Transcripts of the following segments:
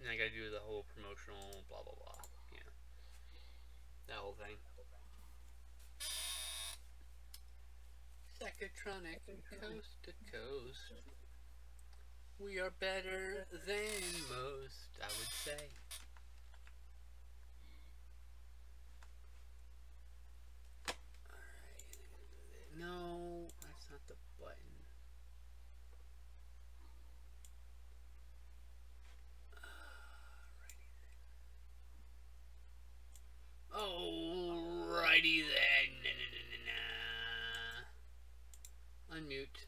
And I gotta do the whole promotional blah blah blah. Yeah. That whole thing. Psychotronic, coast to coast. We are better than most, I would say. Alright. No, that's not the button. Alrighty then. Unmute.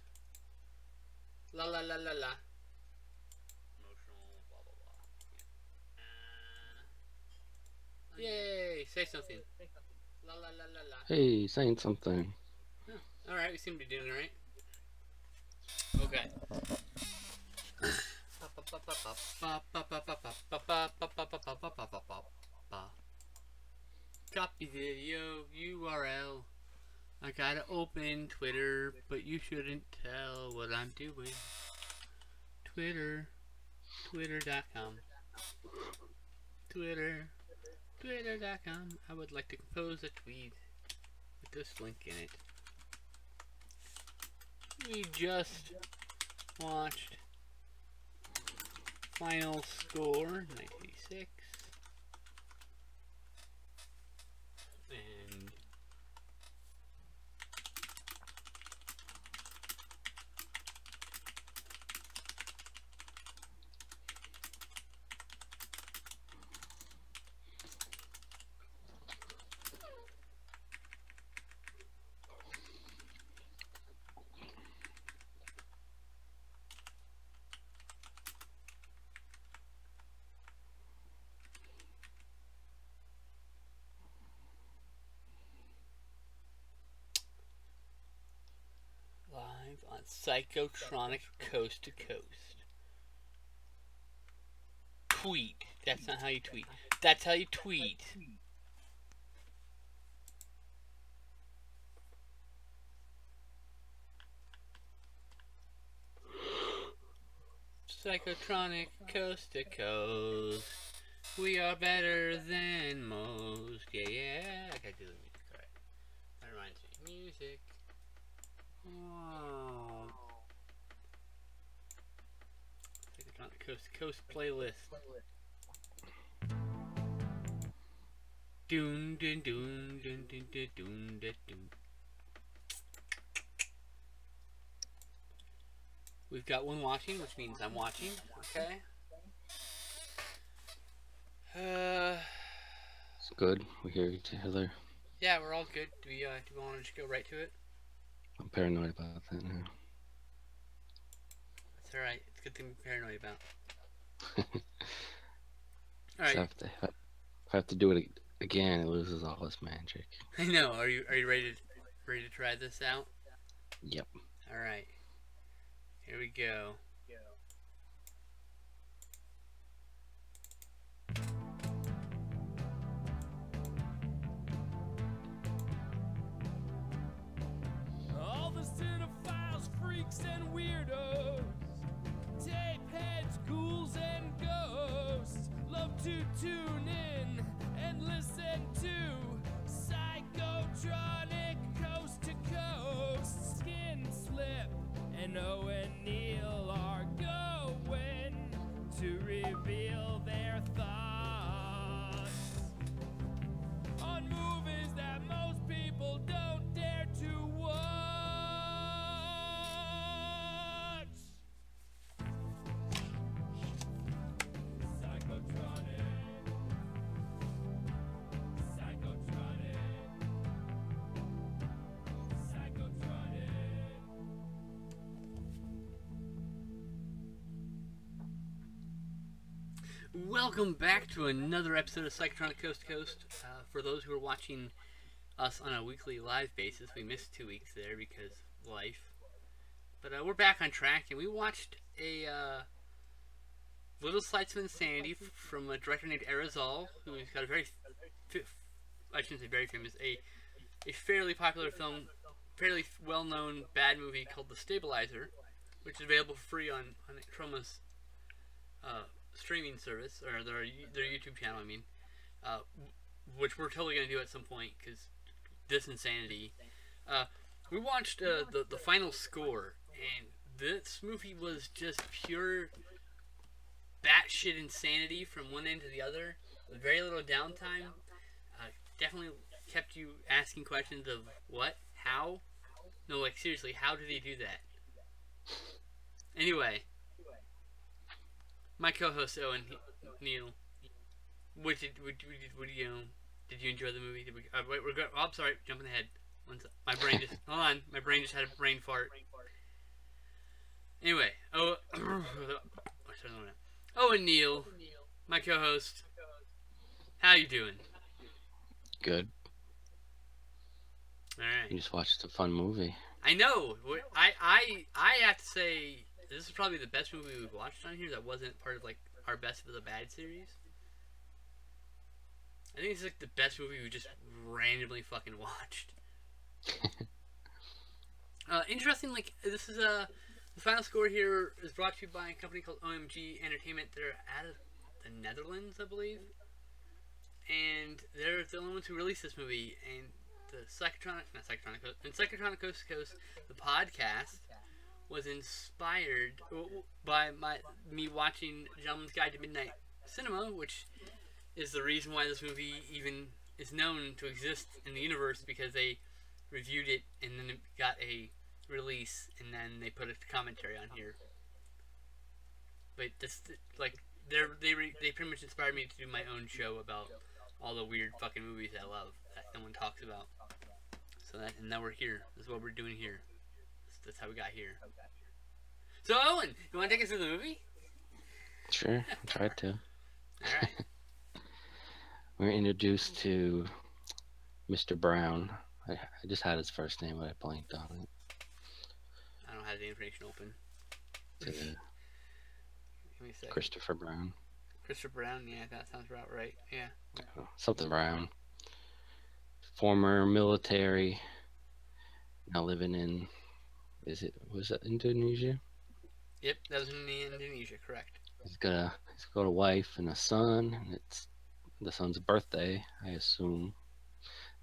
La la la la la. Emotional, blah blah blah. Yeah. Yay! Say something. La la la la la. Hey, saying something. Oh, alright, we seem to be doing it right. Okay. Copy video URL. I gotta open Twitter, but you shouldn't tell what I'm doing. Twitter.com. Twitter.com. I would like to compose a tweet with this link in it. We just watched final score 1986. And live on Psychotronic Coast to Coast. Tweet. That's not how you tweet. That's how you tweet. Psychotronic Coast to Coast. We are better than most. Yeah, yeah. I gotta do the music. Alright. That reminds me. Music. Oh. Psychotronic Coast to Coast playlist. Doon doon doon doon doon doon doon doon. We've got one watching, which means I'm watching. Okay. It's good. We hear each other. Yeah, we're all good. Do we want to just go right to it? I'm paranoid about that now. That's alright. It's a good thing to be paranoid about. Alright. So if I have to do it again, it loses all its magic. I know. Are you ready to try this out? Yep. Alright. Here we go. All the cinephiles, freaks, and weirdos, tape heads, ghouls, and ghosts, love to tune in and listen to Psychotronic Coast to Coast. Skin Slip and Owen Neal are going to reveal their thoughts on movies that most people don't dare to watch. Psychotronic. Psychotronic. Psychotronic. Welcome back to another episode of Psychotronic Coast to Coast. For those who are watching us on a weekly live basis, we missed 2 weeks there because of life. But we're back on track, and we watched a Little Slights of Insanity from a director named Arizal, who's got a very, I shouldn't say very famous, a fairly popular film, fairly well-known bad movie called The Stabilizer, which is available for free on Troma's streaming service, or their YouTube channel. I mean, which we're totally gonna do at some point because this insanity. We watched the final score, and this movie was just pure batshit insanity from one end to the other. With very little downtime. Definitely kept you asking questions of what, how. No, like seriously, how did he do that? Anyway, my co-host Owen, Neil, did you enjoy the movie? Did we? Wait, we're good. Oh, I'm sorry, jumping ahead. My brain just hold on. My brain just had a brain fart. Anyway, Owen, Neil, my co-host. How you doing? Good. All right. You just watched a fun movie. I know. I have to say this is probably the best movie we've watched on here that wasn't part of like our best of the bad series. I think it's like the best movie we just randomly fucking watched. Interesting. Like this is the final score here is brought to you by a company called OMG Entertainment. They're out of the Netherlands, I believe, and they're the only ones who released this movie. And the Psychotronic Coast to Coast, the podcast, was inspired by me watching Gentleman's Guide to Midnight Cinema, which is the reason why this movie even is known to exist in the universe, because they reviewed it and then it got a release and then they put a commentary on here. But this, like, they pretty much inspired me to do my own show about all the weird fucking movies I love that no one talks about. So and now we're here. This is what we're doing here. That's how we got here. So Owen, you want to take us through the movie? Sure, I tried to. Alright. We're introduced to Mr. Brown. I just had his first name, but I blanked on it. I don't have the information open. Give me a second. Christopher Brown. Christopher Brown, yeah, that sounds about right. Yeah. Oh, something Brown. Former military. Now living in, was that Indonesia? Yep, that was in Indonesia, correct. He's got a wife and a son, and it's the son's birthday, I assume.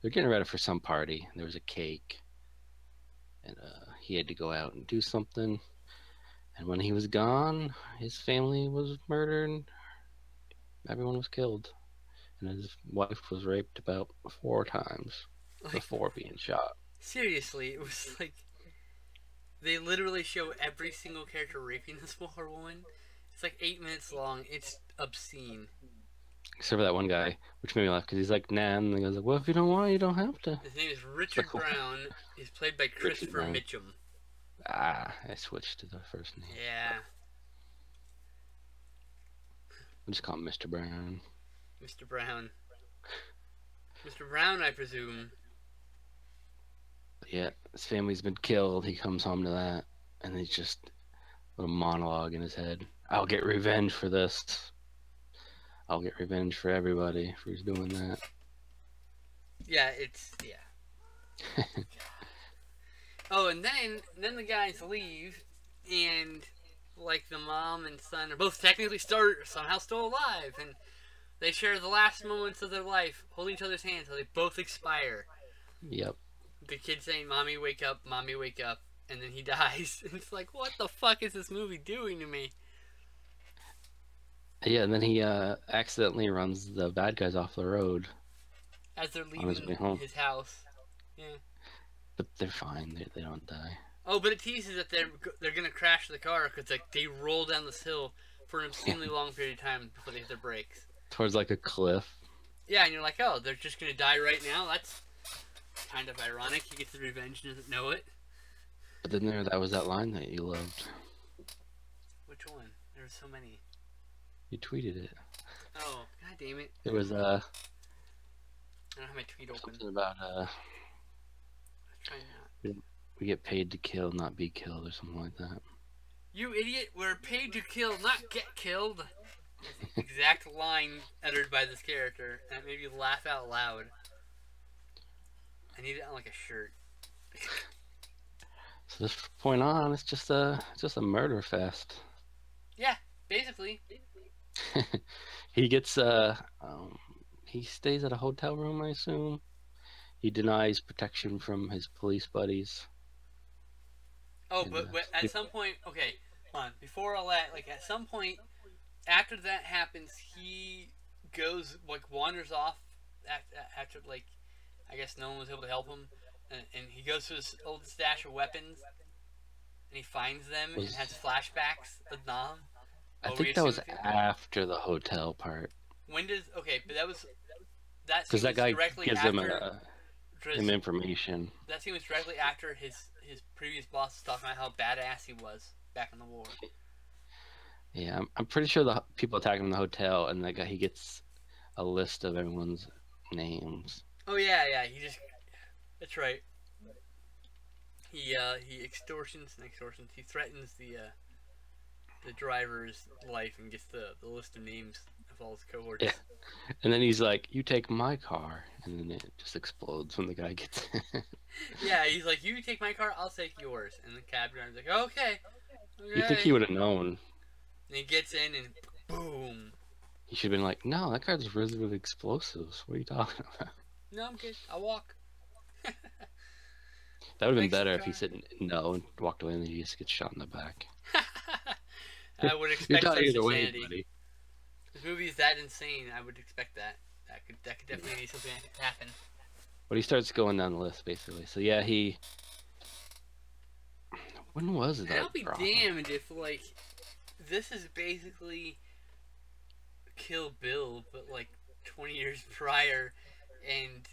They're getting ready for some party. There was a cake, and he had to go out and do something. And when he was gone, his family was murdered. Everyone was killed, and his wife was raped about 4 times before being shot. Seriously, it was like they literally show every single character raping this poor woman. It's like 8 minutes long. It's obscene. Except for that one guy, which made me laugh because he's like, nah, and he goes like, well, if you don't want, you don't have to. His name is Richard Brown. He's played by Christopher Mitchum. Ah, I switched to the first name. Yeah. We'll just call him Mr. Brown. Mr. Brown. Mr. Brown, I presume. Yeah, his family's been killed. He comes home to that, and he's just a little monologue in his head. I'll get revenge for this. I'll get revenge for everybody for who's doing that. Yeah, yeah. Oh, and then the guys leave, and like the mom and son are both technically somehow still alive, and they share the last moments of their life holding each other's hands, so they both expire. Yep. The kid saying, "Mommy, wake up! Mommy, wake up!" and then he dies. It's like, what the fuck is this movie doing to me? Yeah, and then he accidentally runs the bad guys off the road as they're on his way leaving home. his house. Yeah. But they're fine. They don't die. Oh, but it teases that they're gonna crash the car because like they roll down this hill for an obscenely long period of time before they hit their brakes. Towards like a cliff. Yeah, and you're like, oh, they're just gonna die right now. That's kind of ironic. He gets the revenge and doesn't know it. But then that was that line that you loved. Which one? There were so many. You tweeted it. Oh, god damn it. It was I don't have my tweet open. something about Try not. we get paid to kill, not be killed, or something like that. You idiot, we're paid to kill, not get killed. That's the exact line uttered by this character, and it made me laugh out loud. I need it on like a shirt. So this point on, it's just a murder fest. Yeah, basically. He gets he stays at a hotel room, I assume. He denies protection from his police buddies. Oh, And, but at some point, okay, hold on. Before all that, like at some point after that happens, he goes like wanders off after like I guess no one was able to help him, and he goes to his old stash of weapons, and he finds them and has flashbacks of Nam. I Oh, think that was after the hotel part. When does that Because scene that was guy directly gives after him information. that scene was directly after his previous boss was talking about how badass he was back in the war. Yeah, I'm pretty sure the people attacking him in the hotel, and that guy, he gets a list of everyone's names. Oh yeah, that's right. He extortions. He threatens the driver's life and gets the list of names of all his cohorts. Yeah. And then he's like, "You take my car," and then it just explodes when the guy gets in. Yeah, he's like, "You take my car, I'll take yours." And the cab driver's like, "Okay." You think he would have known? And he gets in and boom. He should have been like, "No, that car's riddled with explosives. What are you talking about?" No, I'm good. I'll walk. That would have been Thanks, better if car. he said no and walked away, and then he just gets shot in the back. I would You're expect not such either way, insanity. buddy. This movie is that insane. I would expect that. That could definitely be something that could happen. But he starts going down the list, basically. So yeah, he. When was that? And I'll be problem? damned if like this is basically Kill Bill, but like 20 years prior, and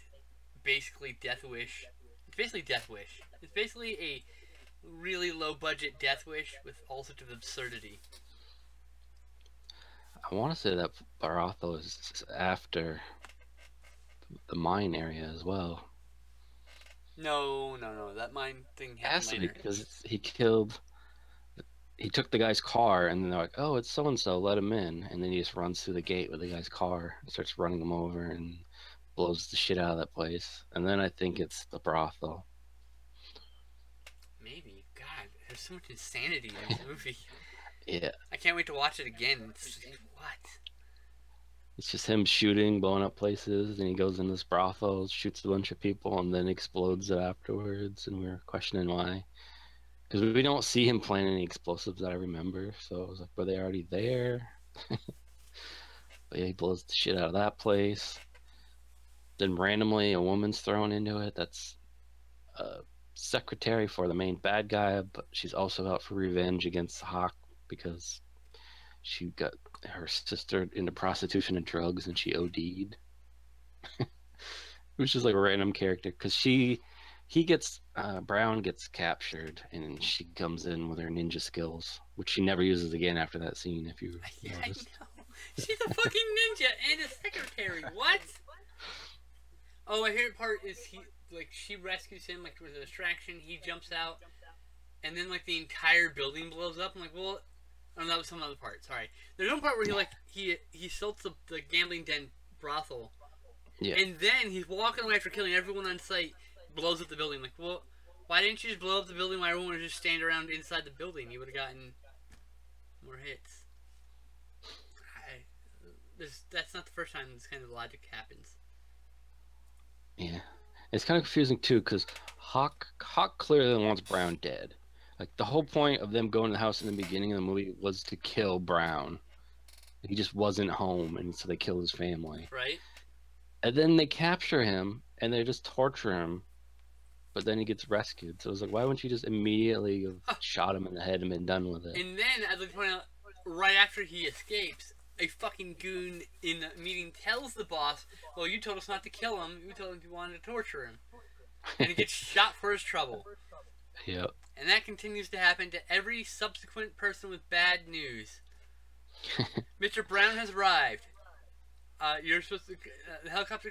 basically Death Wish. It's basically Death Wish. It's basically a really low budget Death Wish with all sorts of absurdity. I want to say that brothel is after the mine area as well. No. That mine thing happened Has to be later. because he took the guy's car, and then they're like, "Oh, it's so and so, let him in." And then he just runs through the gate with the guy's car and starts running him over and blows the shit out of that place. And then I think it's the brothel. Maybe. God, there's so much insanity in this movie. Yeah, I can't wait to watch it again. It's just, what? it's just him shooting, blowing up places, and he goes in this brothel, shoots a bunch of people, and then explodes it afterwards. And we were questioning why, because we don't see him planting any explosives that I remember. So I was like, were they already there? But yeah, he blows the shit out of that place. Then randomly, a woman's thrown into it. That's a secretary for the main bad guy, but she's also out for revenge against Hawk because she got her sister into prostitution and drugs, and she OD'd. It was just like a random character because Brown gets captured, and she comes in with her ninja skills, which she never uses again after that scene. If you Yeah, I noticed. know. She's a fucking ninja and a secretary. What? Oh, my favorite part is she rescues him like with a distraction. He jumps out, and then like the entire building blows up. I'm like, well, oh, that was some other part. Sorry. There's one part where he assaults the gambling den brothel, Yeah. and then he's walking away after killing everyone on site. Blows up the building. Like, well, why didn't you just blow up the building while everyone was just standing around inside the building? You would have gotten more hits. That's not the first time this kind of logic happens. Yeah, it's kind of confusing too because Hawk clearly wants Brown dead. Like the whole point of them going to the house in the beginning of the movie was to kill Brown. He just wasn't home, and so they kill his family. Right? And then they capture him, and they just torture him. But then he gets rescued. So I was like, why wouldn't you just immediately have shot him in the head and been done with it? And then, I'd like to point out, right after he escapes, a fucking goon in the meeting tells the boss, well, you told us not to kill him. You told him you wanted to torture him. And he gets shot for his trouble. Yep. And that continues to happen to every subsequent person with bad news. Mr. Brown has arrived. You're supposed to... the helicopter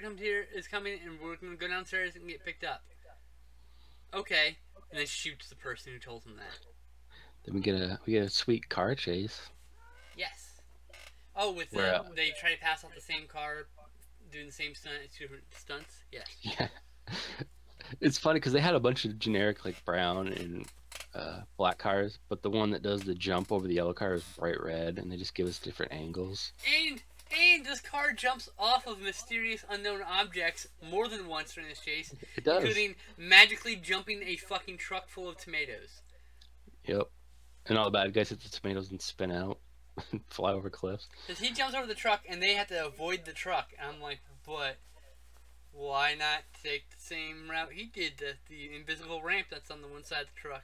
is coming, and we're going to go downstairs and get picked up. Okay. And then shoots the person who told him that. Then we get a sweet car chase. Yes. Oh, with they try to pass off the same car, doing the same two different stunts? Yes. Yeah. It's funny because they had a bunch of generic like Brown and black cars, but the one that does the jump over the yellow car is bright red, and they just give us different angles. And this car jumps off of mysterious unknown objects more than once during this chase, It does. including magically jumping a fucking truck full of tomatoes. Yep. And all the bad guys hit the tomatoes and spin out, and fly over cliffs. Because he jumps over the truck and they have to avoid the truck. And I'm like, but why not take the same route he did, the invisible ramp that's on the one side of the truck?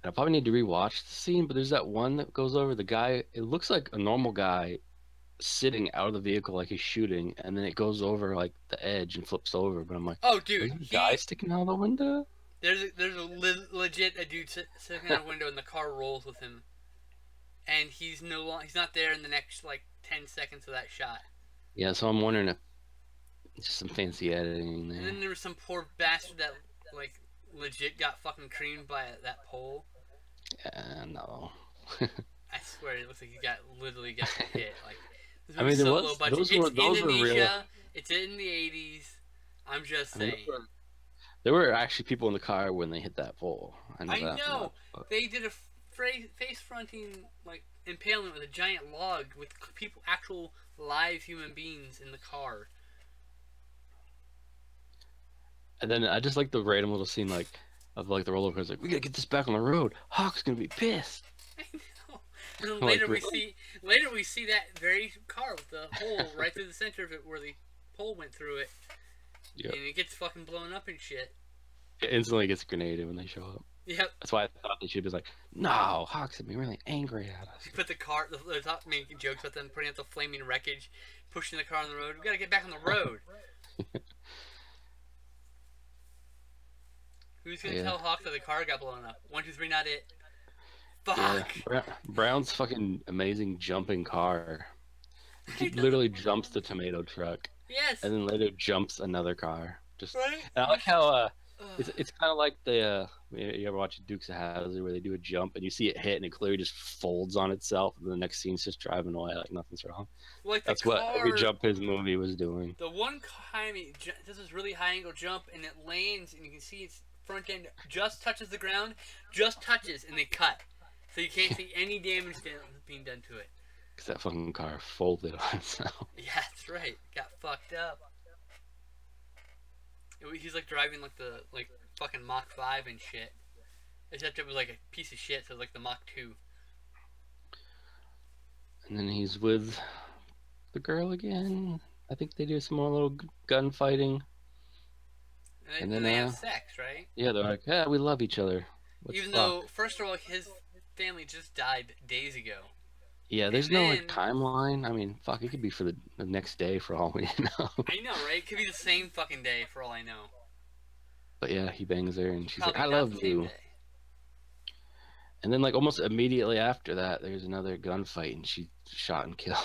I probably need to rewatch the scene, but there's that one that goes over the guy. It looks like a normal guy sitting out of the vehicle like he's shooting, and then it goes over like the edge and flips over. But I'm like, Oh, dude, there's a guy sticking out of the window? there's legit a dude sitting out a window and the car rolls with him, and he's not there in the next like 10 seconds of that shot. Yeah, so I'm wondering if it's just some fancy editing And there. then there was some poor bastard that like legit got fucking creamed by that pole. No. I swear it looks like he literally got hit. Like, this I mean, movie's there so was- low budget. those It's were- those were Indonesia. real. It's in the 80s. I'm just I mean, saying. there were actually people in the car when they hit that pole. I that know. much, but- They did a face fronting like impalement with a giant log with people, actual live human beings in the car. And then I just like the random little scene like of like the roller coaster. Like, we gotta get this back on the road. Hawk's gonna be pissed. I know. And then Like, later we see that very car with the hole right through the center of it where the pole went through it, Yep. and it gets fucking blown up and shit. It instantly gets grenaded when they show up. Yep. That's why I thought they should be like, no, Hawk's gonna be really angry at us. They put the car. They're not making jokes about them putting out the flaming wreckage, pushing the car on the road. We gotta get back on the road. Who's gonna Yeah. tell Hawk that the car got blown up? 1, 2, 3, not it. Yeah, Fuck. Brown's fucking amazing jumping car. He I know. literally jumps the tomato truck, Yes. and then later jumps another car. Just Right. and I like how Ugh. it's kind of like the you ever watch Dukes of Hazzard where they do a jump and you see it hit and it clearly just folds on itself, and the next scene's just driving away like nothing's wrong. Like That's the what every car- jump his movie was doing. The one time he does this really high angle jump and it lands and you can see its front end just touches the ground, just touches, and they cut. So you can't see any damage being done to it. Cause that fucking car folded on itself. Yeah, that's right. Got fucked up. He's like driving like the fucking Mach 5 and shit. Except it was like a piece of shit, so it was like the Mach 2. And then he's with the girl again. I think they do some more little gunfighting. And then they have sex, right? Yeah, they're like, yeah, we love each other. Let's Even fuck. though, first of all, his family just died days ago. Yeah, there's and no then- like timeline. I mean, fuck, it could be for the next day for all we know. I know, right? It could be the same fucking day for all I know. But yeah, he bangs her and she's Probably like, I not love the same you. day. And then like almost immediately after that, there's another gunfight and she's shot and killed.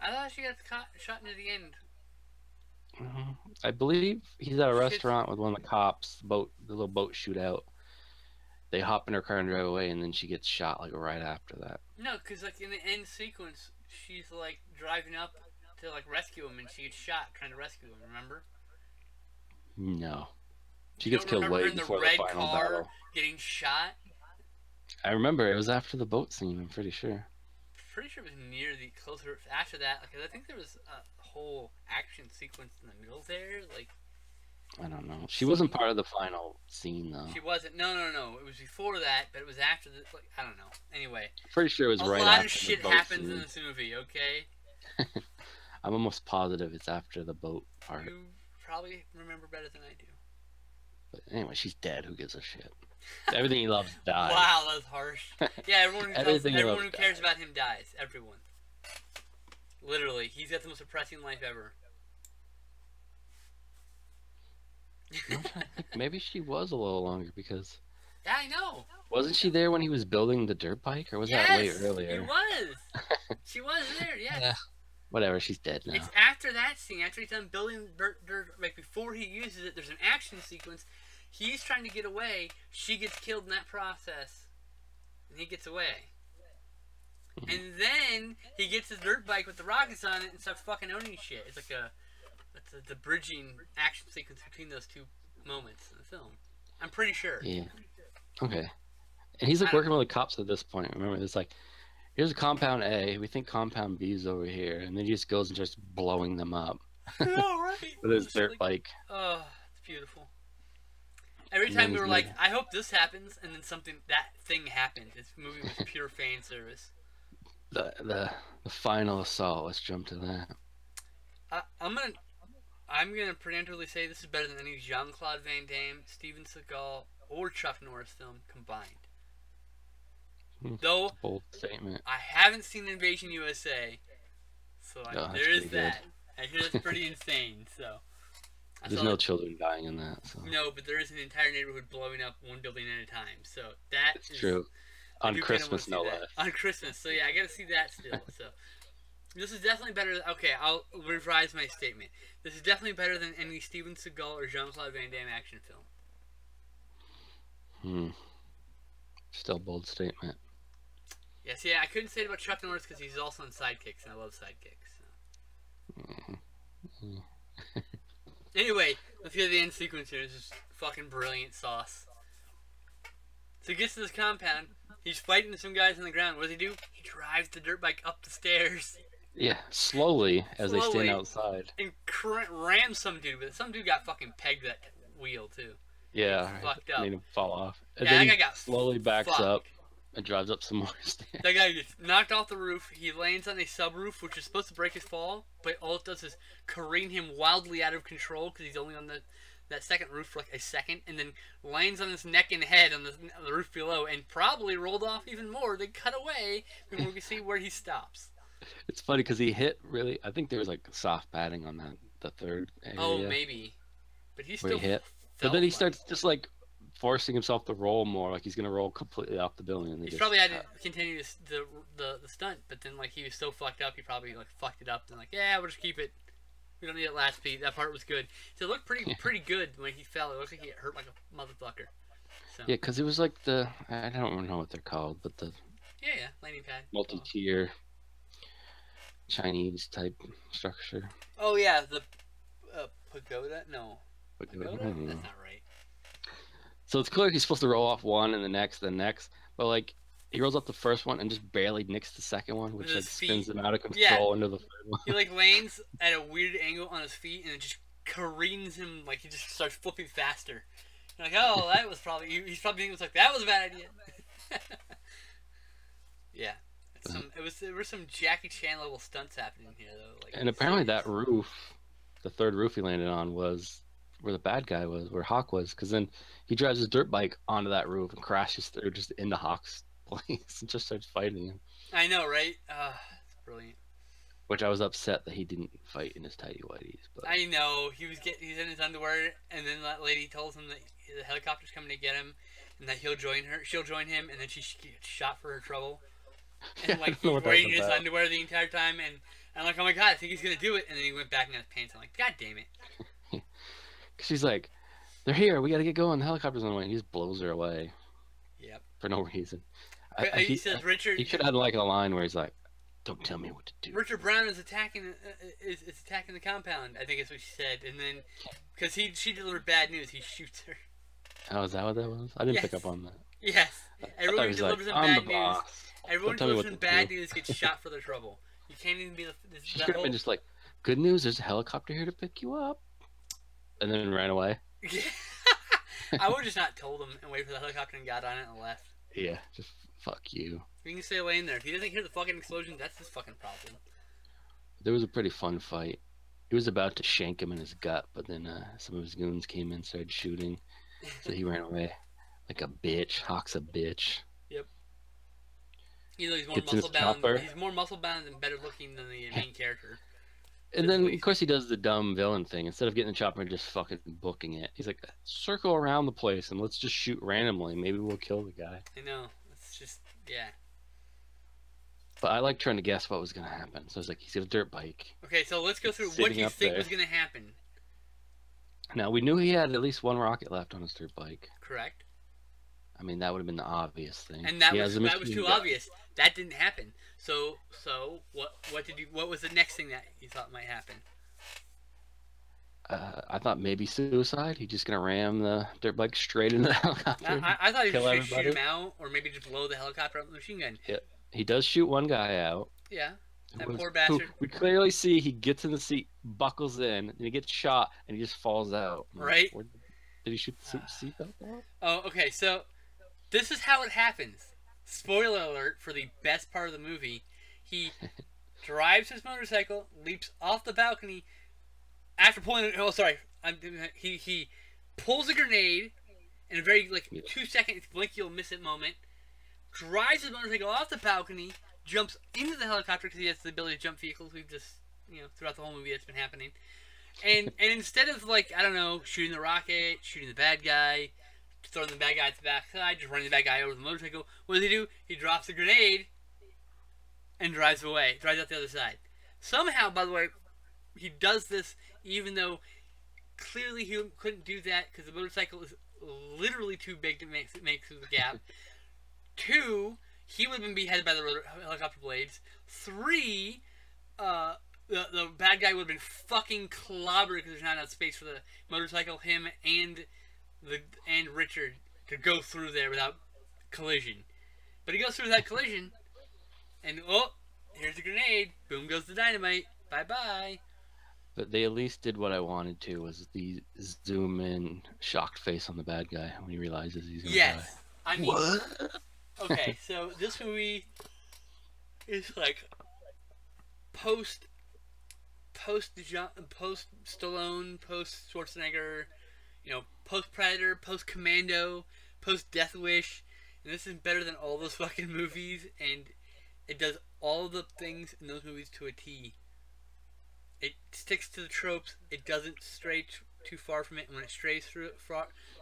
I thought she got shot near the end. I believe he's at a Shit. restaurant with one of the cops, the little boat shootout. They hop in her car and drive away, and then she gets shot like right after that. No, because like in the end sequence, she's like driving up to like rescue him, and she gets shot trying to rescue him. Remember? No, she You gets don't killed remember her way in the before the red final car battle. getting shot? I remember it was after the boat scene. I'm pretty sure. Pretty sure it was near the closer after that. Like I think there was a whole action sequence in the middle there. Like I don't know. She wasn't part of the final scene though. she wasn't. No. It was before that, but it was after the. Like I don't know. Anyway, Pretty sure it was a right lot after of shit the boat happens scene. in this movie. Okay, I'm almost positive it's after the boat part. you probably remember better than I do. But anyway, she's dead. Who gives a shit? Everything he loves dies. Wow, that's harsh. Yeah, Everything he everyone loves who cares dies. about him dies. Everyone. Literally, he's got the most depressing life ever. I'm trying to think. Maybe she was a little longer because Yeah, I know. wasn't she there when he was building the dirt bike, or was that way earlier? It was. She was there. Yes. Yeah. Whatever, she's dead now. It's after that scene, after he's done building dirt, like before he uses it. There's an action sequence. He's trying to get away. She gets killed in that process, and he gets away. Mhm. And then he gets his dirt bike with the rockets on it and starts fucking owning shit. It's like the bridging action sequence between those two moments in the film. I'm pretty sure. Yeah. Okay. And he's like I don't working with the cops at this point. Remember, it's like, here's a compound A. We think compound B is over here, and then he just goes and starts blowing them up know, right? with his It's dirt like, bike. oh, it's beautiful. Every And time then we he's were like, leaving. I hope this happens, and then that thing happened. This movie was pure fan service. The final assault. Let's jump to that. I'm gonna preemptively say this is better than any Jean-Claude Van Damme, Steven Seagal, or Chuck Norris film combined. Though Bold statement. I haven't seen Invasion USA, so Oh, that's there is pretty good. that. I hear that's pretty insane. So I There's saw no that- children dying in that. So no, but there is an entire neighborhood blowing up one building at a time. So that it's is true. I On do kinda Christmas, wanna no see that. less. On Christmas, so yeah, I gotta see that still. So this is definitely better. Okay, I'll revise my statement. This is definitely better than any Steven Seagal or Jean-Claude Van Damme action film. Still a bold statement. Yes, yeah, I couldn't say it about Chuck Norris because he's also in Sidekicks, and I love Sidekicks. So. Anyway, let's get to the end sequence here. This is fucking brilliant sauce. So he gets to this compound. He's fighting some guys on the ground. What does he do? He drives the dirt bike up the stairs Yeah, slowly as they Slowly. stand outside. and rams some dude with it. Some dude got fucking pegged to that wheel, too. Yeah, Fucked up. made him fall off. And Yeah, then that he guy got slowly backs fucked. up and drives up some more stairs. That guy gets knocked off the roof. He lands on a subroof, which is supposed to break his fall, but all it does is careen him wildly out of control because he's only on that second roof for like a second, and then lands on his neck and head on the roof below, and probably rolled off even more. They cut away before we can see where he stops. It's funny because he hit really. I think there was like soft padding on the third area. Oh, maybe, but he where still he hit. But felt then he like- starts just like forcing himself to roll more, like he's gonna roll completely off the building. And He probably had to continue the stunt, but then like he was so fucked up, he probably like fucked it up. And like, yeah, we'll just keep it. We don't need it last beat. That part was good. So it looked pretty good when he fell. It looked like he hurt like a motherfucker. So Yeah, because it was like I don't know what they're called, but the yeah, landing pad. multi-tier Chinese type structure. Oh yeah, the pagoda. No, But, pagoda. I don't know. That's not right. So it's clear he's supposed to roll off one and the next, but like he rolls up the first one and just barely nicks the second one, which With like his spins feet. him out of Yeah. control into the third one. He like lands at a weird angle on his feet, and it just careens him. Like he just starts flipping faster. You're like, oh, that was probably he's probably thinking it was like that was a bad idea. Yeah. There were some Jackie Chan level stunts happening here though. Like, And apparently that roof, the third roof he landed on, was where the bad guy was, where Hawk was, because then he drives his dirt bike onto that roof and crashes through just into Hawk's place and just starts fighting him. I know, right? It's brilliant. Which I was upset that he didn't fight in his tighty whities. But I know he's in his underwear, and then that lady tells him that the helicopter's coming to get him, and that she'll join him, and then she gets shot for her trouble. And Yeah, I like don't know he's what that's wearing his about. underwear the entire time, and I'm like, oh my god, I think he's gonna do it, and then he went back in his pants. I'm like, god damn it. she's like, "They're here. We got to get going. The helicopter's on the way." And he just blows her away Yep. for no reason. He says Richard. He should have like a line where he's like, "Don't tell me what to do." Richard Brown is attacking the compound. I think is what she said, and then because she delivered bad news, he shoots her. Oh, is that what that was? I didn't pick Yes. up on that. Yes. I thought Everyone he who was like, delivers him "I'm the bad news. boss." Everyone Don't tell who me delivers what him to bad do. news gets shot for their trouble. You can't even be She that could have whole. been just like, "Good news, there's a helicopter here to pick you up," and then ran away. I would have just not told him and waited for the helicopter and got on it and left. Yeah, just fuck you. He can stay laying there. If he doesn't hear the fucking explosion, that's his fucking problem. There was a pretty fun fight. He was about to shank him in his gut, but then some of his goons came in and started shooting, so he ran away like a bitch. Hawk's a bitch. He's more Gets in his muscle bound. chopper. He's more muscle bound and better looking than the main character. And then, of course, he does the dumb villain thing. Instead of getting the chopper and just fucking booking it, he's like, circle around the place and let's just shoot randomly. Maybe we'll kill the guy. I know. It's just yeah. But I like trying to guess what was going to happen. So it's like, he's got a dirt bike. Okay, so let's go through what Sitting you up think there. was gonna happen. Now, we knew he had at least one rocket left on his dirt bike. Correct. I mean, that would have been the obvious thing. And that He was has a too machine gun. obvious. That didn't happen. So what was the next thing that you thought might happen? I thought maybe suicide. He's just gonna ram the dirt bike straight into the helicopter. I thought he was kill just shoot everybody. him out, or maybe just blow the helicopter up with a machine gun. Yeah, he does shoot one guy out. Yeah, that Who poor bastard. we clearly see he gets in the seat, buckles in, and he gets shot, and he just falls out. I'm like, Right. Did he shoot the seatbelt off? Oh, okay, so this is how it happens. Spoiler alert for the best part of the movie. He drives his motorcycle, leaps off the balcony after pulling. Oh, sorry. He pulls a grenade in a very 2 second blink you'll miss it moment. Drives his motorcycle off the balcony, jumps into the helicopter because he has the ability to jump vehicles. We've just throughout the whole movie that's been happening. And instead of I don't know, shooting the rocket, shooting the bad guy, throwing the bad guy to the backside, just running the bad guy over the motorcycle, what does he do? He drops the grenade and drives away, drives out the other side. Somehow, by the way, he does this even though clearly he couldn't do that because the motorcycle is literally too big to make through the gap. 2, he would have been beheaded by the helicopter blades. 3, the bad guy would have been fucking clobbered because there's not enough space for the motorcycle, him, and Richard to go through there without collision. But he goes through that collision, and here's the grenade. Boom goes the dynamite. Bye bye. But they at least did what I wanted to, was the zoom in shocked face on the bad guy when he realizes he's gonna die. Yes, I mean, What? okay, so this movie is post Stallone, post Schwarzenegger, post Predator, post Commando, post Death Wish, and this is better than all those fucking movies, and it does all the things in those movies to a T. It sticks to the tropes. It doesn't stray too far from it, and when it strays through it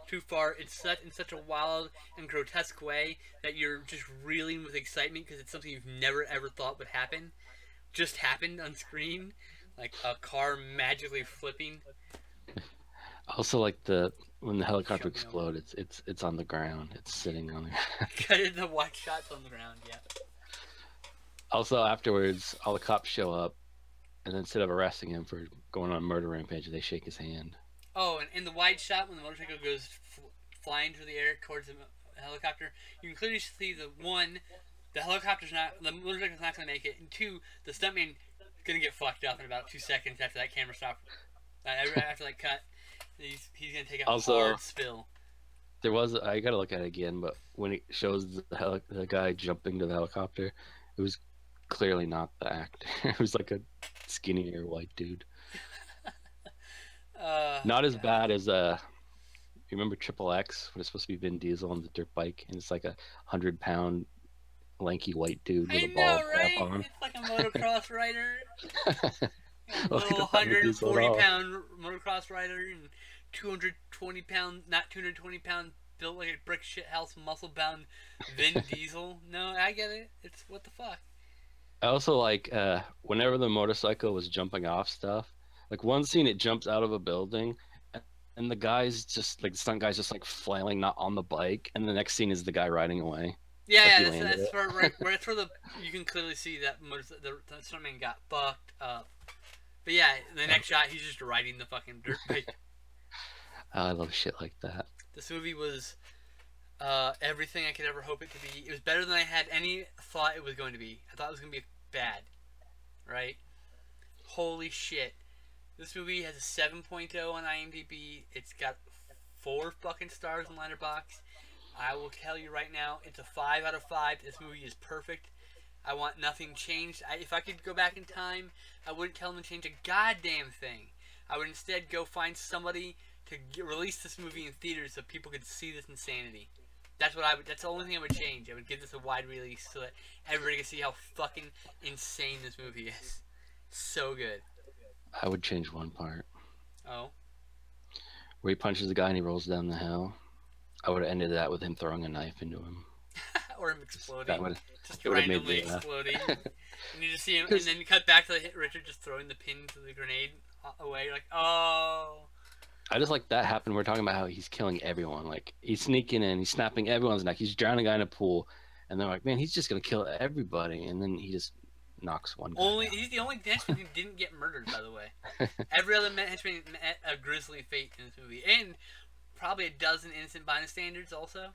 too far, it's set in such a wild and grotesque way that you're just reeling with excitement because it's something you've never ever thought would happen. Just happened on screen, like a car magically flipping. I also like when the helicopter explodes, it's on the ground. It's sitting on the The wide shots on the ground, yeah. Also, afterwards, all the cops show up, and instead of arresting him for going on a murder rampage, they shake his hand. Oh, and in the wide shot, when the motorcycle goes flying through the air towards the helicopter, you can clearly see the motorcycle's not going to make it, and 2, the stuntman is going to get fucked up in about 2 seconds after that camera stop. After that cut, he's going to take a hard spill. There was, I got to look at it again, but when it shows the guy jumping to the helicopter, it was clearly not the actor. It was like a skinnier white dude. Not as bad as you remember Triple X when it's supposed to be Vin Diesel on the dirt bike, and it's like 100-pound lanky white dude with a bald cap on. It's like a motocross rider, a Like little a Vin Diesel at all. 140-pound motocross rider, and 220-pound, not 220-pound, built like a brick shit house, muscle-bound Vin Diesel. No, I get it. It's what the fuck. I also like whenever the motorcycle was jumping off stuff. Like one scene, it jumps out of a building, and the guy's just the stunt guy's just flailing, not on the bike, and the next scene is the guy riding away. Yeah, that's where you can clearly see that the stuntman got fucked up. But yeah, the next shot, he's just riding the fucking dirt bike. I love shit like that. This movie was everything I could ever hope it to be. It was better than I had any thought it was going to be. I thought it was going to be bad. Right? Holy shit. This movie has a 7.0 on IMDb. It's got 4 fucking stars on Letterboxd. I will tell you right now, it's a 5 out of 5. This movie is perfect. I want nothing changed. If I could go back in time, I wouldn't tell them to change a goddamn thing. I would instead go find somebody to release this movie in theaters so people could see this insanity. That's what that's the only thing I would change. I would give this a wide release so that everybody can see how fucking insane this movie is. So good. I would change one part. Oh? Where he punches the guy and he rolls down the hill. I would have ended that with him throwing a knife into him. Or him exploding. Just it would've made randomly me laugh. exploding. And you just see him, and then you cut back to Richard just throwing the pin to the grenade away. You're like, oh. I just like that happened. We're talking about how he's killing everyone. Like, he's sneaking in, he's snapping everyone's neck, he's drowning a guy in a pool. And they're like, man, he's just going to kill everybody. And then he just knocks one guy Only down. he's the only henchman who didn't get murdered, by the way. Every other henchman met a grisly fate in this movie, and probably a dozen innocent bystanders also.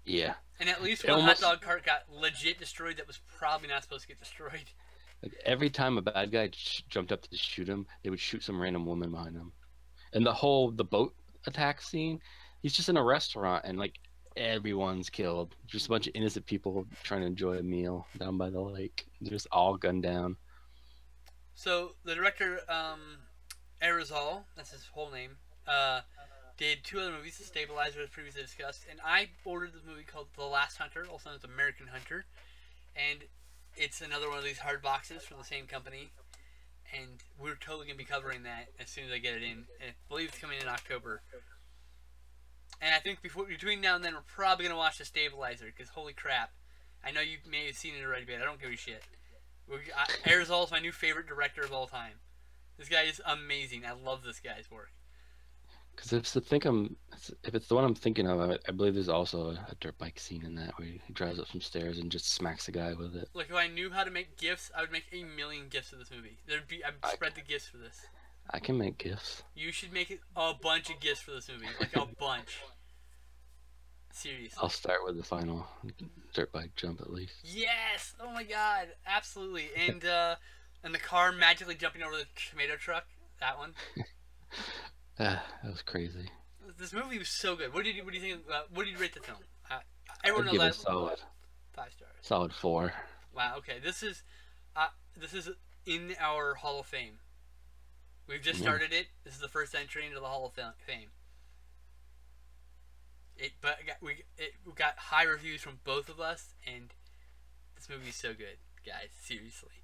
Yeah. And at least It one almost- hot dog cart got legit destroyed that was probably not supposed to get destroyed. Like every time a bad guy jumped up to shoot him, they would shoot some random woman behind him. And the boat attack scene, he's just in a restaurant and like everyone's killed. Just a bunch of innocent people trying to enjoy a meal down by the lake. They're just all gunned down. So the director, Aerosol, that's his whole name, did 2 other movies, The Stabilizer, as previously discussed, and I ordered this movie called The Last Hunter, also known as American Hunter, and it's another one of these hard boxes from the same company, and we're totally going to be covering that as soon as I get it in, and I believe it's coming in October. And I think between now and then, we're probably going to watch The Stabilizer, because holy crap, I know you may have seen it already, but I don't give a shit. Aerosol is my new favorite director of all time. This guy is amazing. I love this guy's work. Because if it's the one I'm thinking of, I believe there's also a dirt bike scene in that where he drives up some stairs and just smacks a guy with it. Like, if I knew how to make GIFs, I would make 1,000,000 GIFs of this movie. I'd spread the GIFs for this. I can make gifs. You should make a bunch of GIFs for this movie. Like, a bunch. Seriously. I'll start with the final dirt bike jump at least. Yes! Oh my god. Absolutely. And the car magically jumping over the tomato truck. That one. That was crazy. This movie was so good. What did you think? What did you rate the film? Everyone I'd knows give it that. a solid 5 stars. solid 4. Wow. Okay. This is in our Hall of Fame. We've just started it. This is the first entry into the Hall of Fame. We got high reviews from both of us, and this movie is so good, guys. Seriously.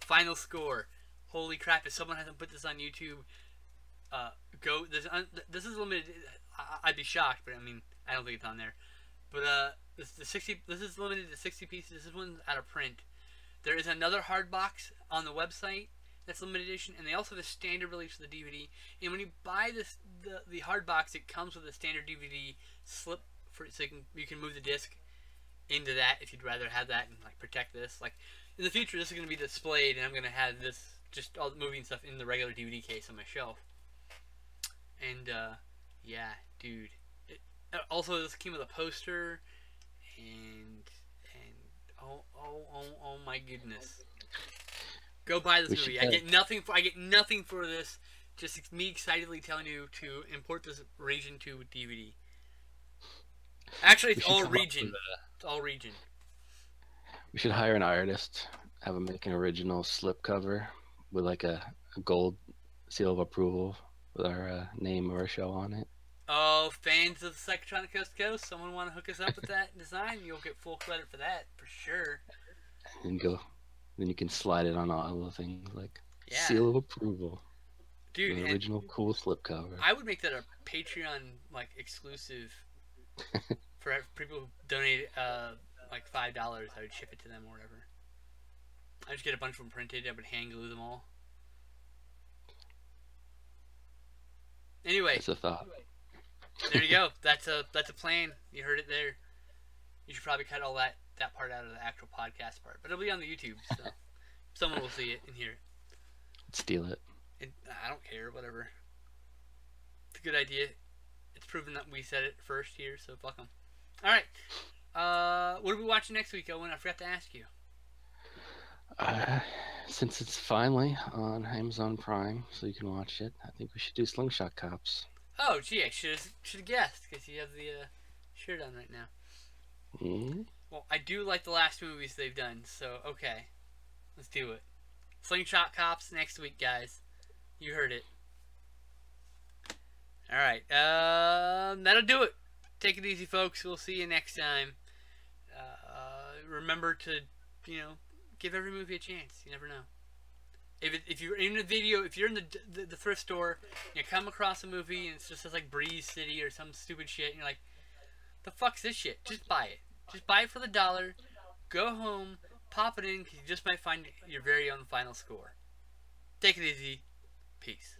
Final score. Holy crap! If someone hasn't put this on YouTube, go. This is limited. I'd be shocked, but I mean, I don't think it's on there. But this is limited to 60 pieces. This one's out of print. There is another hard box on the website that's limited edition, and they also have a standard release for the DVD. And when you buy the hard box, it comes with a standard DVD slip so you can move the disc into that if you'd rather have that and like protect this. Like in the future, this is going to be displayed, and I'm going to have this just all the movie and stuff in the regular DVD case on my shelf. And yeah, dude. Also, this came with a poster, and oh my goodness. Go buy this movie. I get nothing for this. Just me excitedly telling you to import this region to DVD. Actually, it's all region. It's all region. We should hire an artist, have him make an original slipcover with like a gold seal of approval with our name of our show on it. Oh, fans of Psychotronic Coast to Coast, someone want to hook us up with that design? You'll get full credit for that, for sure. And then you can slide it on all the things like seal of approval. Dude, an original cool slipcover. I would make that a Patreon like exclusive for people who donate like $5. I would ship it to them or whatever. I just get a bunch of them printed. I would hand glue them all. Anyway, That's a thought. there you go. That's a plan. You heard it there. You should probably cut all that part out of the actual podcast part, but it'll be on the YouTube, so someone will see it and hear it. Steal it. I don't care. Whatever. It's a good idea. It's proven that we said it first here, so fuck them. All right. What are we watching next week, Owen? I forgot to ask you. Since it's finally on Amazon Prime, so you can watch it, I think we should do Slingshot Cops. Oh, gee, I should have guessed, because you have the shirt on right now. Mm-hmm. Well, I do like the last movies they've done, so okay. Let's do it. Slingshot Cops next week, guys. You heard it. Alright, that'll do it. Take it easy, folks. We'll see you next time. Remember to, give every movie a chance. You never know. If you're in a video, if you're in the thrift store, you come across a movie and it's just like Breeze City or some stupid shit, and you're like, the fuck's this shit? Just buy it. Just buy it for the $1. Go home, pop it in, because you just might find your very own final score. Take it easy. Peace.